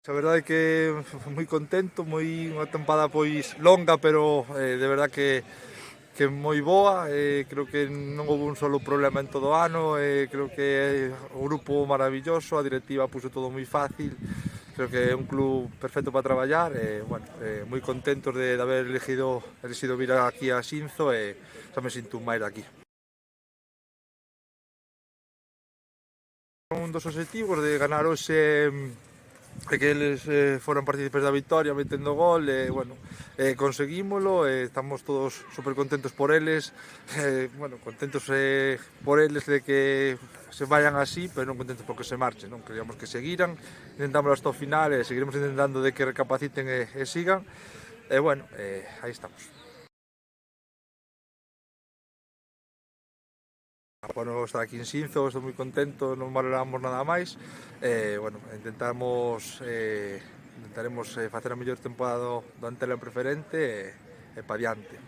A verdade é que moi contento, unha tempada pois longa, pero de verdade que moi boa. Creo que non houve un solo problema en todo o ano. Creo que o grupo maravilloso, a directiva puso todo moi fácil. Creo que é un club perfecto para traballar. Bueno, moi contentos de haber elegido vir aquí a Xinzo, e xa me sinto un máis aquí. Un dos obxectivos de ganar hoxe e que eles foran partícipes da victoria metendo gol, bueno, conseguímolo, estamos todos super contentos por eles, bueno, contentos por eles de que se vayan así, pero non contentos porque se marchen, non queríamos que seguiran, intentamos hasta o final e seguiremos intentando de que recapaciten e sigan, e bueno, aí estamos. Bueno, estar aquí en Xinzo, estou moi contento, non valoramos nada máis. Bueno, intentaremos facer a mellor temporada do Antela en preferente e pa diante.